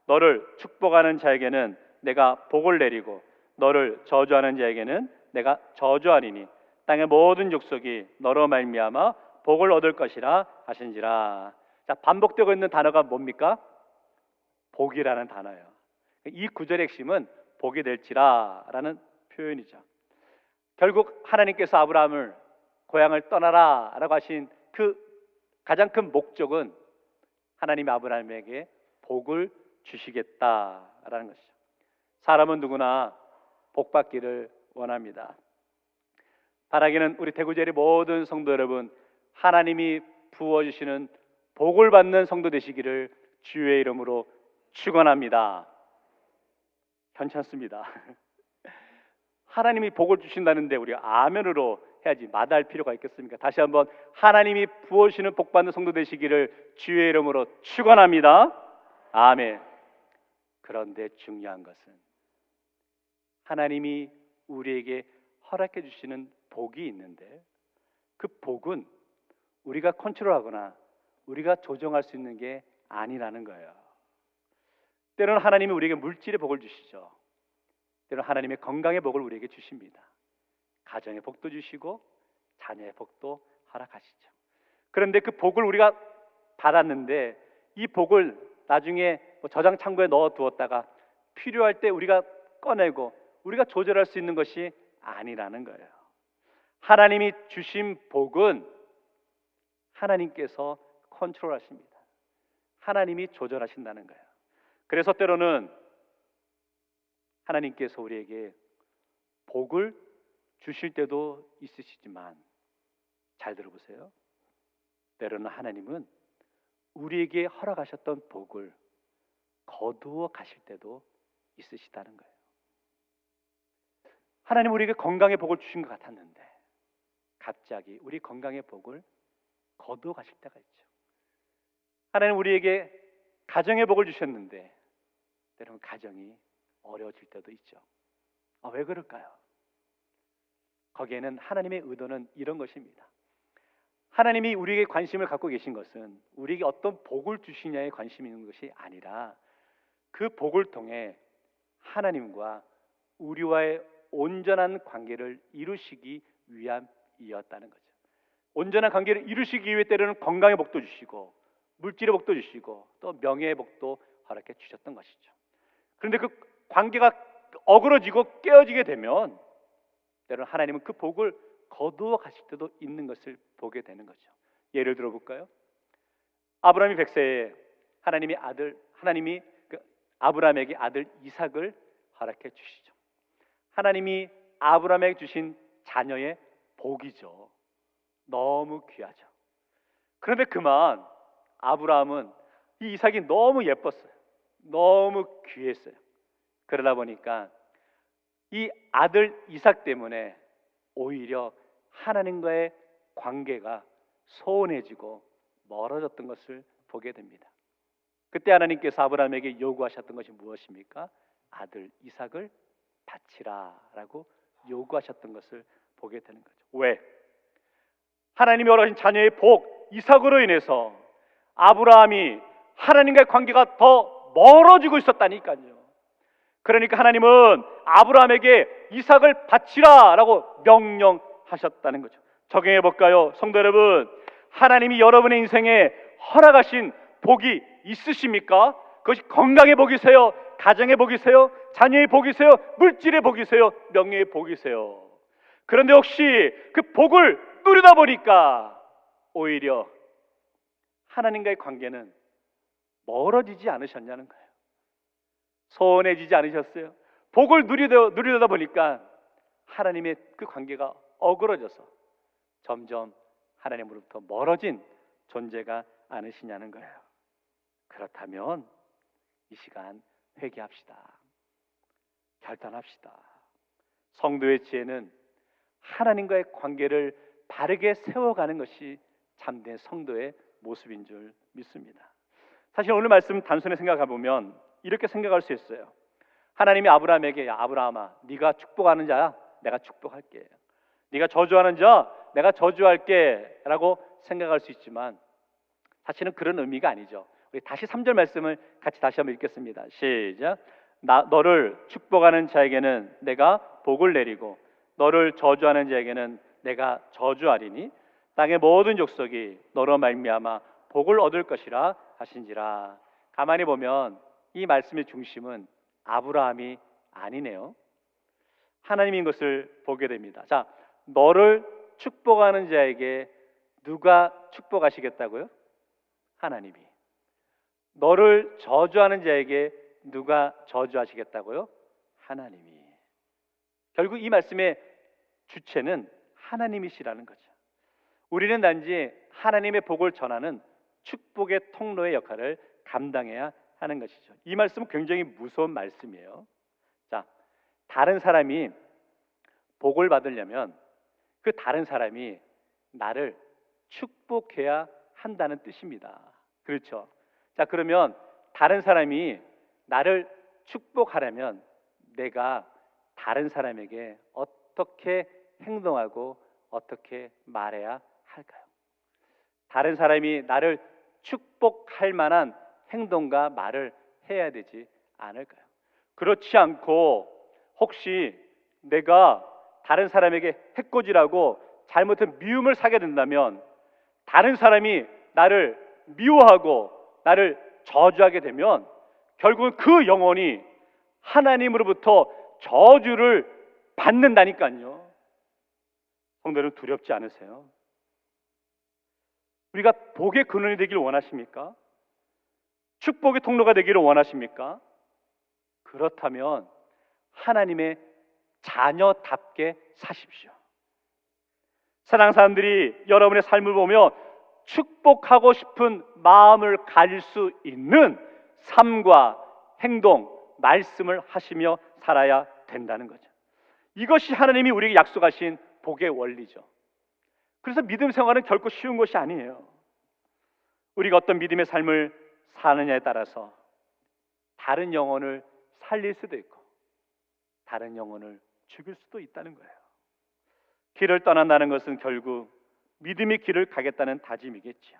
Speaker 3: 너를 축복하는 자에게는 내가 복을 내리고 너를 저주하는 자에게는 내가 저주하리니 땅의 모든 족속이 너로 말미암아 복을 얻을 것이라 하신지라. 자, 반복되고 있는 단어가 뭡니까? 복이라는 단어예요. 이 구절의 핵심은 복이 될지라 라는 표현이죠. 결국 하나님께서 아브라함을 고향을 떠나라 라고 하신 그 가장 큰 목적은 하나님이 아브라함에게 복을 주시겠다라는 것이죠. 사람은 누구나 복받기를 원합니다. 바라기는 우리 대구제리 모든 성도 여러분, 하나님이 부어주시는 복을 받는 성도 되시기를 주의 이름으로 축원합니다. 괜찮습니다. 하나님이 복을 주신다는데 우리가 아멘으로 해야지 마다할 필요가 있겠습니까? 다시 한번 하나님이 부어주시는 복 받는 성도 되시기를 주의 이름으로 축원합니다. 아멘. 그런데 중요한 것은 하나님이 우리에게 허락해 주시는 복이 있는데 그 복은 우리가 컨트롤하거나 우리가 조정할 수 있는 게 아니라는 거예요. 때로는 하나님이 우리에게 물질의 복을 주시죠. 때로는 하나님의 건강의 복을 우리에게 주십니다. 가정의 복도 주시고 자녀의 복도 허락하시죠. 그런데 그 복을 우리가 받았는데 이 복을 나중에 저장 창고에 넣어 두었다가 필요할 때 우리가 꺼내고 우리가 조절할 수 있는 것이 아니라는 거예요. 하나님이 주신 복은 하나님께서 컨트롤하십니다. 하나님이 조절하신다는 거예요. 그래서 때로는 하나님께서 우리에게 복을 주실 때도 있으시지만 잘 들어보세요. 때로는 하나님은 우리에게 허락하셨던 복을 거두어 가실 때도 있으시다는 거예요. 하나님 우리에게 건강의 복을 주신 것 같았는데 갑자기 우리 건강의 복을 거두어 가실 때가 있죠. 하나님 우리에게 가정의 복을 주셨는데 때로는 가정이 어려워질 때도 있죠. 왜 그럴까요? 거기에는 하나님의 의도는 이런 것입니다. 하나님이 우리에게 관심을 갖고 계신 것은 우리에게 어떤 복을 주시냐에 관심이 있는 것이 아니라 그 복을 통해 하나님과 우리와의 온전한 관계를 이루시기 위함이었다는 거죠. 온전한 관계를 이루시기 위해 때로는 건강의 복도 주시고 물질의 복도 주시고 또 명예의 복도 허락해 주셨던 것이죠. 그런데 그 관계가 어그러지고 깨어지게 되면 때로는 하나님은 그 복을 거두어 가실 때도 있는 것을 보게 되는 거죠. 예를 들어 볼까요? 아브라함이 100세에 하나님이 아브라함에게 아들 이삭을 허락해 주시죠. 하나님이 아브라함에게 주신 자녀의 복이죠. 너무 귀하죠. 그런데 그만 아브라함은 이 이삭이 너무 예뻤어요. 너무 귀했어요. 그러다 보니까 이 아들 이삭 때문에 오히려 하나님과의 관계가 소원해지고 멀어졌던 것을 보게 됩니다. 그때 하나님께서 아브라함에게 요구하셨던 것이 무엇입니까? 아들 이삭을 바치라라고 요구하셨던 것을 보게 되는 거죠. 왜? 하나님이 허락하신 자녀의 복 이삭으로 인해서 아브라함이 하나님과의 관계가 더 멀어지고 있었다니까요. 그러니까 하나님은 아브라함에게 이삭을 바치라라고 명령하셨다는 거죠. 적용해 볼까요? 성도 여러분, 하나님이 여러분의 인생에 허락하신 복이 있으십니까? 그것이 건강의 복이세요? 가정의 복이세요? 자녀의 복이세요? 물질의 복이세요? 명예의 복이세요? 그런데 혹시 그 복을 누리다 보니까 오히려 하나님과의 관계는 멀어지지 않으셨냐는 거예요. 소원해지지 않으셨어요? 복을 누리다 보니까 하나님의 그 관계가 어그러져서 점점 하나님으로부터 멀어진 존재가 않으시냐는 거예요. 그렇다면 이 시간 회개합시다. 결단합시다. 성도의 지혜는 하나님과의 관계를 바르게 세워가는 것이 참된 성도의 모습인 줄 믿습니다. 사실 오늘 말씀 단순히 생각해 보면 이렇게 생각할 수 있어요. 하나님이 아브라함에게 야, 아브라함아, 네가 축복하는 자야, 내가 축복할게. 네가 저주하는 자, 내가 저주할게 라고 생각할 수 있지만 사실은 그런 의미가 아니죠. 우리 다시 3절 말씀을 같이 다시 한번 읽겠습니다. 시작. 너를 축복하는 자에게는 내가 복을 내리고 너를 저주하는 자에게는 내가 저주하리니 땅의 모든 족속이 너로 말미암아 복을 얻을 것이라 하신지라. 가만히 보면 이 말씀의 중심은 아브라함이 아니네요. 하나님인 것을 보게 됩니다. 자, 너를 축복하는 자에게 누가 축복하시겠다고요? 하나님이. 너를 저주하는 자에게 누가 저주하시겠다고요? 하나님이. 결국 이 말씀의 주체는 하나님이시라는 거죠. 우리는 단지 하나님의 복을 전하는 축복의 통로의 역할을 감당해야 하는 것이죠. 이 말씀은 굉장히 무서운 말씀이에요. 자, 다른 사람이 복을 받으려면 그 다른 사람이 나를 축복해야 한다는 뜻입니다. 그렇죠? 자, 그러면 다른 사람이 나를 축복하려면 내가 다른 사람에게 어떻게 행동하고 어떻게 말해야 할까요? 다른 사람이 나를 축복할 만한 행동과 말을 해야 되지 않을까요? 그렇지 않고 혹시 내가 다른 사람에게 해코지라고 잘못한 미움을 사게 된다면 다른 사람이 나를 미워하고 나를 저주하게 되면 결국은 그 영혼이 하나님으로부터 저주를 받는다니까요. 성도는 두렵지 않으세요? 우리가 복의 근원이 되기를 원하십니까? 축복의 통로가 되기를 원하십니까? 그렇다면 하나님의 자녀답게 사십시오. 세상 사람들이 여러분의 삶을 보며 축복하고 싶은 마음을 가질 수 있는 삶과 행동, 말씀을 하시며 살아야 된다는 거죠. 이것이 하나님이 우리에게 약속하신 복의 원리죠. 그래서 믿음 생활은 결코 쉬운 것이 아니에요. 우리가 어떤 믿음의 삶을 사느냐에 따라서 다른 영혼을 살릴 수도 있고 다른 영혼을 죽일 수도 있다는 거예요. 길을 떠난다는 것은 결국 믿음의 길을 가겠다는 다짐이겠지요.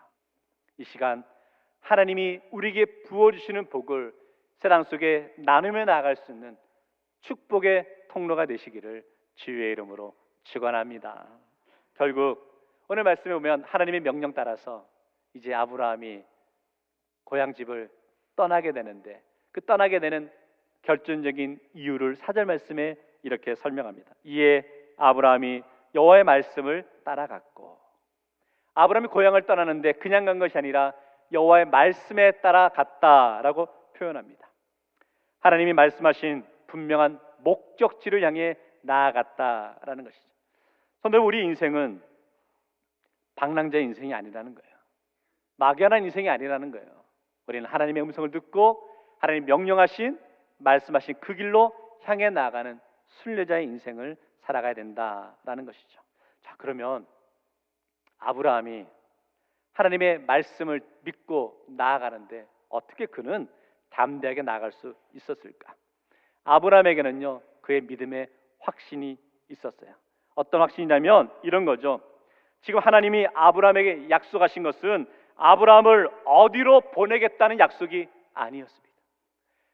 Speaker 3: 이 시간 하나님이 우리에게 부어주시는 복을 세상 속에 나누며 나아갈 수 있는 축복의 통로가 되시기를 주의 이름으로 축원합니다. 결국 오늘 말씀에 보면 하나님의 명령 따라서 이제 아브라함이 고향집을 떠나게 되는데 그 떠나게 되는 결정적인 이유를 4절 말씀에 이렇게 설명합니다. 이에 아브라함이 여호와의 말씀을 따라갔고, 아브라함이 고향을 떠나는데 그냥 간 것이 아니라 여호와의 말씀에 따라갔다라고 표현합니다. 하나님이 말씀하신 분명한 목적지를 향해 나아갔다라는 것이죠. 그런데 우리 인생은 방랑자 인생이 아니라는 거예요. 막연한 인생이 아니라는 거예요. 우리는 하나님의 음성을 듣고 하나님 명령하신 말씀하신 그 길로 향해 나아가는 순례자의 인생을 살아가야 된다라는 것이죠. 자, 그러면 아브라함이 하나님의 말씀을 믿고 나아가는데 어떻게 그는 담대하게 나아갈 수 있었을까? 아브라함에게는요, 그의 믿음의 확신이 있었어요. 어떤 확신이냐면 이런 거죠. 지금 하나님이 아브라함에게 약속하신 것은 아브라함을 어디로 보내겠다는 약속이 아니었습니다.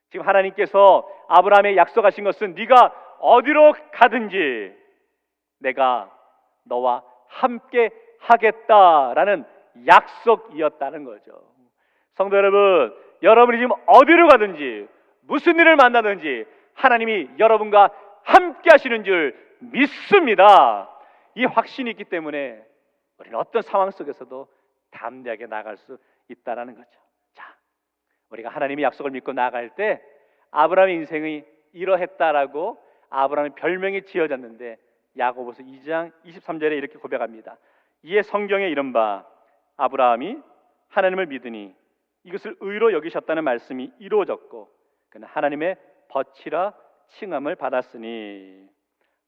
Speaker 3: 지금 하나님께서 아브라함에게 약속하신 것은 네가 어디로 가든지 내가 너와 함께 하겠다라는 약속이었다는 거죠. 성도 여러분, 여러분이 지금 어디로 가든지 무슨 일을 만나든지 하나님이 여러분과 함께 하시는 줄 믿습니다. 이 확신이 있기 때문에 우리는 어떤 상황 속에서도 담대하게 나아갈 수 있다는 거죠. 자, 우리가 하나님의 약속을 믿고 나아갈 때 아브라함의 인생이 이러했다라고 아브라함의 별명이 지어졌는데 야고보서 2장 23절에 이렇게 고백합니다. 이에 성경에 이른바 아브라함이 하나님을 믿으니 이것을 의로 여기셨다는 말씀이 이루어졌고 그는 하나님의 벗이라 칭함을 받았으니,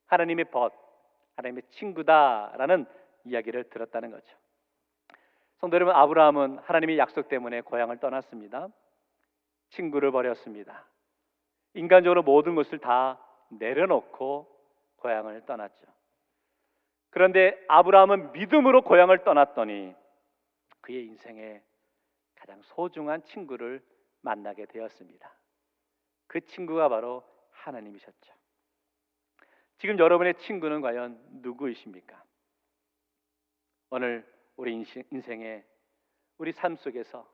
Speaker 3: 하나님의 벗, 하나님의 친구다라는 이야기를 들었다는 거죠. 성도 여러분, 아브라함은 하나님의 약속 때문에 고향을 떠났습니다. 친구를 버렸습니다. 인간적으로 모든 것을 다 내려놓고 고향을 떠났죠. 그런데 아브라함은 믿음으로 고향을 떠났더니 그의 인생에 가장 소중한 친구를 만나게 되었습니다. 그 친구가 바로 하나님이셨죠. 지금 여러분의 친구는 과연 누구이십니까? 오늘 우리 인생에, 우리 삶 속에서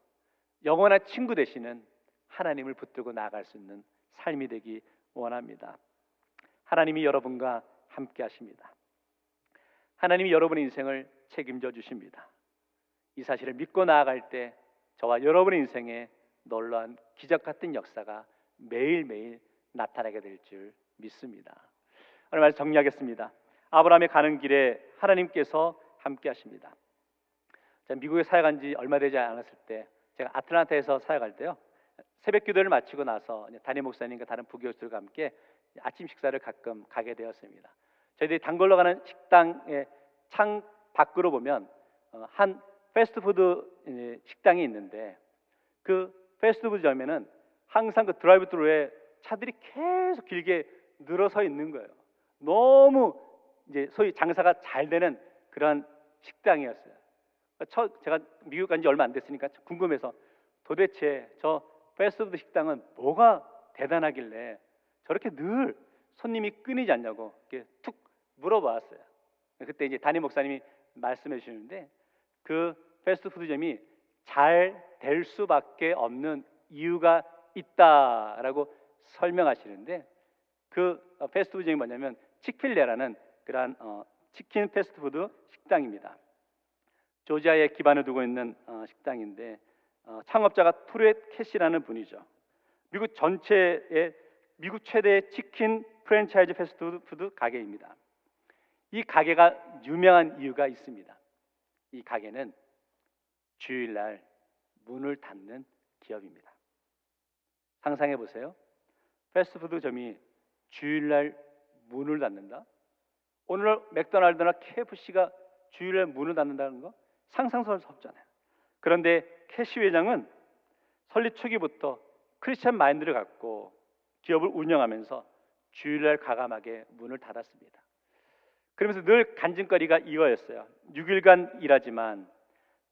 Speaker 3: 영원한 친구 되시는 하나님을 붙들고 나아갈 수 있는 삶이 되기 원합니다. 하나님이 여러분과 함께 하십니다. 하나님이 여러분의 인생을 책임져 주십니다. 이 사실을 믿고 나아갈 때 저와 여러분의 인생에 놀라운 기적 같은 역사가 매일매일 나타나게 될 줄 믿습니다. 오늘 말씀 정리하겠습니다. 아브라함이 가는 길에 하나님께서 함께 하십니다. 제가 미국에 사역한 지 얼마 되지 않았을 때, 제가 아틀란타에서 사역할 때요, 새벽 기도를 마치고 나서 담임 목사님과 다른 부교수들과 함께 아침 식사를 가끔 가게 되었습니다. 저희들이 단골로 가는 식당의 창 밖으로 보면 한 패스트푸드 식당이 있는데 그 패스트푸드점에는 항상 그 드라이브트루에 차들이 계속 길게 늘어서 있는 거예요. 너무 이제 소위 장사가 잘 되는 그런 식당이었어요. 제가 미국 간 지 얼마 안 됐으니까 궁금해서 도대체 저 패스트푸드 식당은 뭐가 대단하길래 저렇게 늘 손님이 끊이지 않냐고 이렇게 툭 물어봤어요. 그때 이제 담임 목사님이 말씀해 주시는데 그 패스트푸드점이 잘 될 수밖에 없는 이유가 있다라고 설명하시는데 그 패스트푸드점이 뭐냐면 치킬레라는 그러한 치킨 패스트푸드 식당입니다. 조지아에 기반을 두고 있는 식당인데 창업자가 투렛 캐시라는 분이죠. 미국 전체의 미국 최대의 치킨 프랜차이즈 패스트푸드 가게입니다. 이 가게가 유명한 이유가 있습니다. 이 가게는 주일날 문을 닫는 기업입니다. 상상해 보세요. 패스트푸드점이 주일날 문을 닫는다? 오늘 맥도날드나 KFC가 주일날 문을 닫는다는 거 상상할 수 없잖아요. 그런데 캐시 회장은 설립 초기부터 크리스찬 마인드를 갖고 기업을 운영하면서 주일날 과감하게 문을 닫았습니다. 그러면서 늘 간증거리가 이거였어요. 6일간 일하지만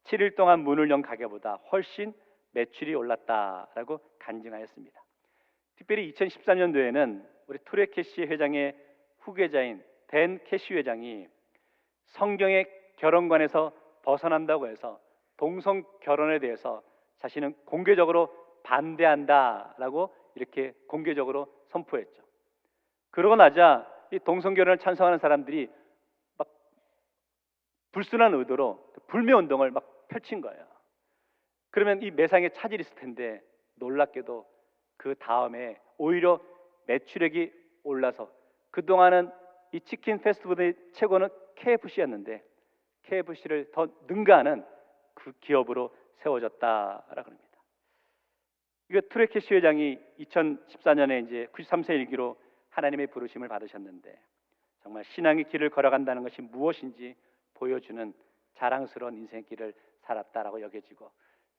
Speaker 3: 7일 동안 문을 연 가게보다 훨씬 매출이 올랐다라고 간증하였습니다. 특별히 2013년도에는 우리 투렛 캐시 회장의 후계자인 댄 캐시 회장이 성경의 결혼관에서 벗어난다고 해서 동성 결혼에 대해서 자신은 공개적으로 반대한다라고 이렇게 공개적으로 선포했죠. 그러고 나자 이 동성결혼을 찬성하는 사람들이 막 불순한 의도로 불매운동을 막 펼친 거예요. 그러면 이 매상에 차질이 있을 텐데 놀랍게도 그 다음에 오히려 매출액이 올라서 그동안은 이 치킨 패스트푸드의 최고는 KFC였는데 KFC를 더 능가하는 그 기업으로 세워졌다라고 합니다. 이거 트레케시 회장이 2014년에 이제 93세 일기로 하나님의 부르심을 받으셨는데 정말 신앙의 길을 걸어간다는 것이 무엇인지 보여주는 자랑스러운 인생의 길을 살았다라고 여겨지고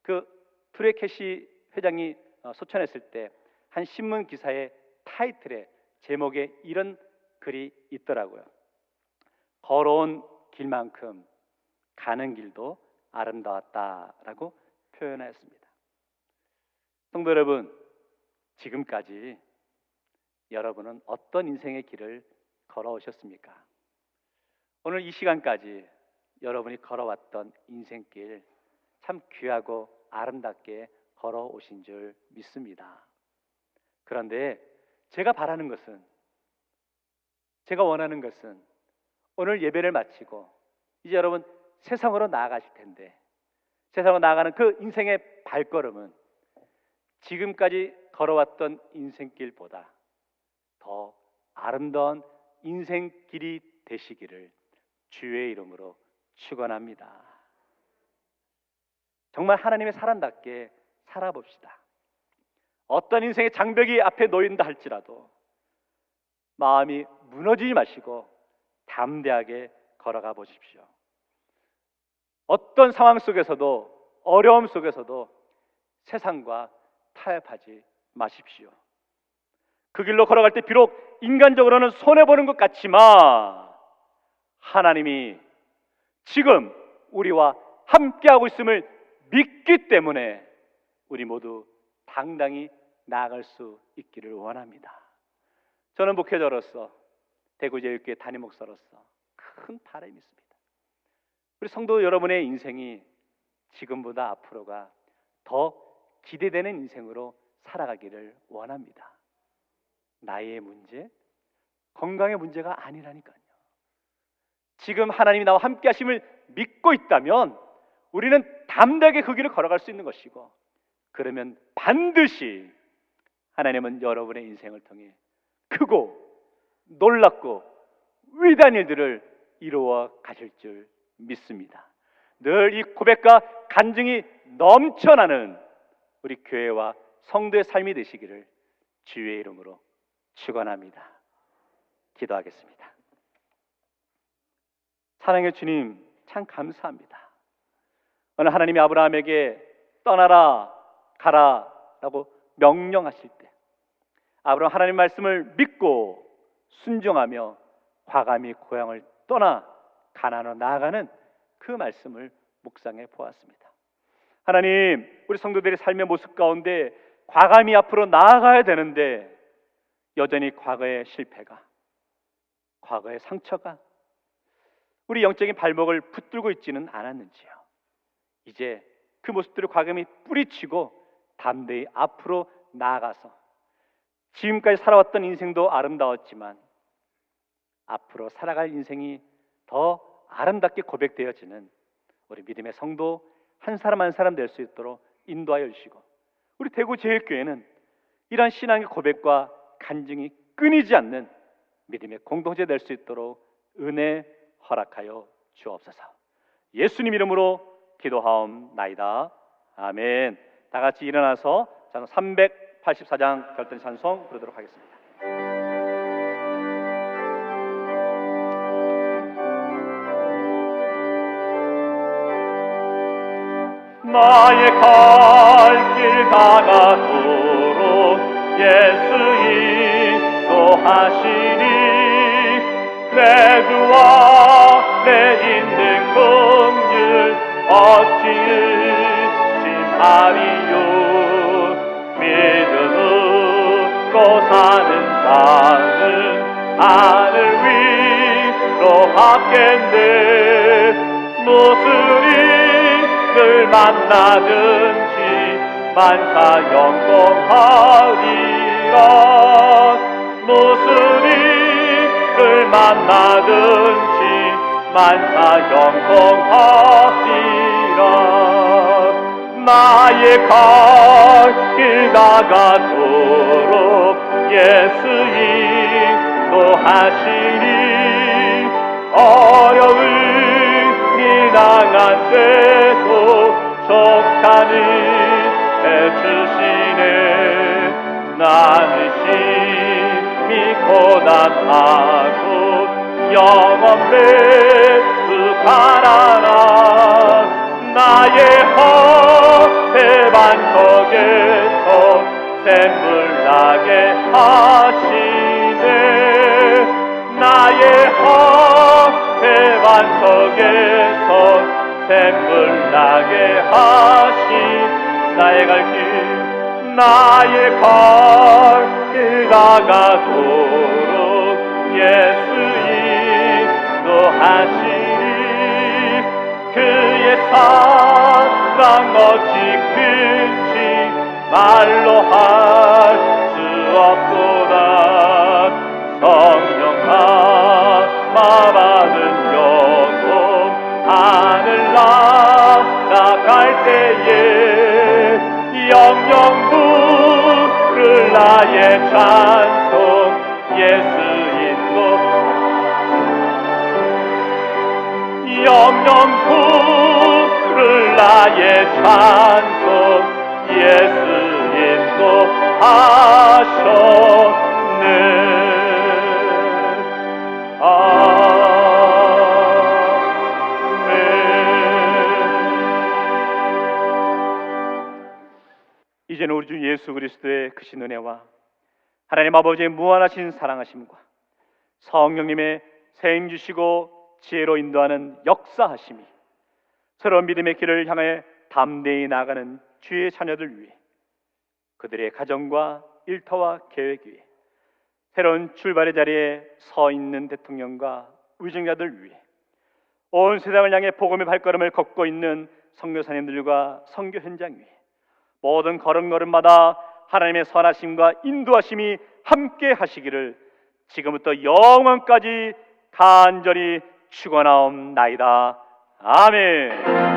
Speaker 3: 그 트레케시 회장이 소천했을 때 한 신문 기사의 타이틀에 제목에 이런 글이 있더라고요. 걸어온 길만큼 가는 길도 아름다웠다라고 표현하였습니다. 성도 여러분, 지금까지 여러분은 어떤 인생의 길을 걸어오셨습니까? 오늘 이 시간까지 여러분이 걸어왔던 인생길 참 귀하고 아름답게 걸어오신 줄 믿습니다. 그런데 제가 바라는 것은, 제가 원하는 것은 오늘 예배를 마치고 이제 여러분 세상으로 나아가실 텐데 세상으로 나아가는 그 인생의 발걸음은 지금까지 걸어왔던 인생길보다 더 아름다운 인생길이 되시기를 주의 이름으로 축원합니다. 정말 하나님의 사람답게 살아봅시다. 어떤 인생의 장벽이 앞에 놓인다 할지라도 마음이 무너지지 마시고 담대하게 걸어가 보십시오. 어떤 상황 속에서도 어려움 속에서도 세상과 타협하지 마십시오. 그 길로 걸어갈 때 비록 인간적으로는 손해보는 것 같지만 하나님이 지금 우리와 함께하고 있음을 믿기 때문에 우리 모두 당당히 나아갈 수 있기를 원합니다. 저는 목회자로서 대구제일교회 담임 목사로서 큰 바람이 있습니다. 우리 성도 여러분의 인생이 지금보다 앞으로가 더 기대되는 인생으로 살아가기를 원합니다. 나이의 문제, 건강의 문제가 아니라니까요. 지금 하나님이 나와 함께 하심을 믿고 있다면 우리는 담대하게 그 길을 걸어갈 수 있는 것이고, 그러면 반드시 하나님은 여러분의 인생을 통해 크고 놀랍고 위대한 일들을 이루어 가실 줄 믿습니다. 늘 이 고백과 간증이 넘쳐나는 우리 교회와 성도의 삶이 되시기를 주의 이름으로 축원합니다. 기도하겠습니다. 사랑의 주님, 참 감사합니다. 오늘 하나님이 아브라함에게 떠나라 가라 라고 명령하실 때 아브라함 하나님 말씀을 믿고 순종하며 과감히 고향을 떠나 가나안으로 나아가는 그 말씀을 묵상해 보았습니다. 하나님, 우리 성도들의 삶의 모습 가운데 과감히 앞으로 나아가야 되는데 여전히 과거의 실패가, 과거의 상처가 우리 영적인 발목을 붙들고 있지는 않았는지요. 이제 그 모습들을 과감히 뿌리치고 담대히 앞으로 나아가서 지금까지 살아왔던 인생도 아름다웠지만 앞으로 살아갈 인생이 더 아름답게 고백되어지는 우리 믿음의 성도 한 사람 한 사람 될 수 있도록 인도하여 주시고, 우리 대구제일교회는 이러한 신앙의 고백과 간증이 끊이지 않는 믿음의 공동체 될 수 있도록 은혜 허락하여 주옵소서. 예수님 이름으로 기도하옵나이다. 아멘. 다 같이 일어나서 저는 384장 결단 찬송 부르도록 하겠습니다. 나의 갈 길 다가도록 예수 인도하시니 내 주와 내 인생 긍휼 어찌 의심하리요. 믿음으로 사는 자는 하늘 위로 받겠네. 무슨 늘 만나든지 만사 영광하리. 무슨 일을 만나든지 만사 형통하리라. 나의 갈 길 다가도록 예수 인도하시니 어려운 일 당한 때도 족하니 해주시네. 나는 심히 고단하고 영원히 가라라. 나의 허회 반석에서 샘물 나게 하시네. 나의 허회 반석에서 샘물 나게 하시. 나의 갈 길 나가도록 예수 인도하시니 그의 사랑 어찌 큰지 말로 할 수 없도다. 성령 감화 받은 영혼 하늘 날아갈 때에 영영 부를 나의 찬송 예수 인도 영영 부를 나의 찬송 예수 인도하셨네. 이제는 우리 주 예수 그리스도의 크신 은혜와 하나님 아버지의 무한하신 사랑하심과 성령님의 생 주시고 지혜로 인도하는 역사하심이 새로운 믿음의 길을 향해 담대히 나가는 주의 자녀들 위해 그들의 가정과 일터와 계획 위에 새로운 출발의 자리에 서 있는 대통령과 위정자들 위해 온 세상을 향해 복음의 발걸음을 걷고 있는 선교사님들과 선교 현장 위에 모든 걸음걸음마다 하나님의 선하심과 인도하심이 함께 하시기를 지금부터 영원까지 간절히 축원하옵나이다. 아멘.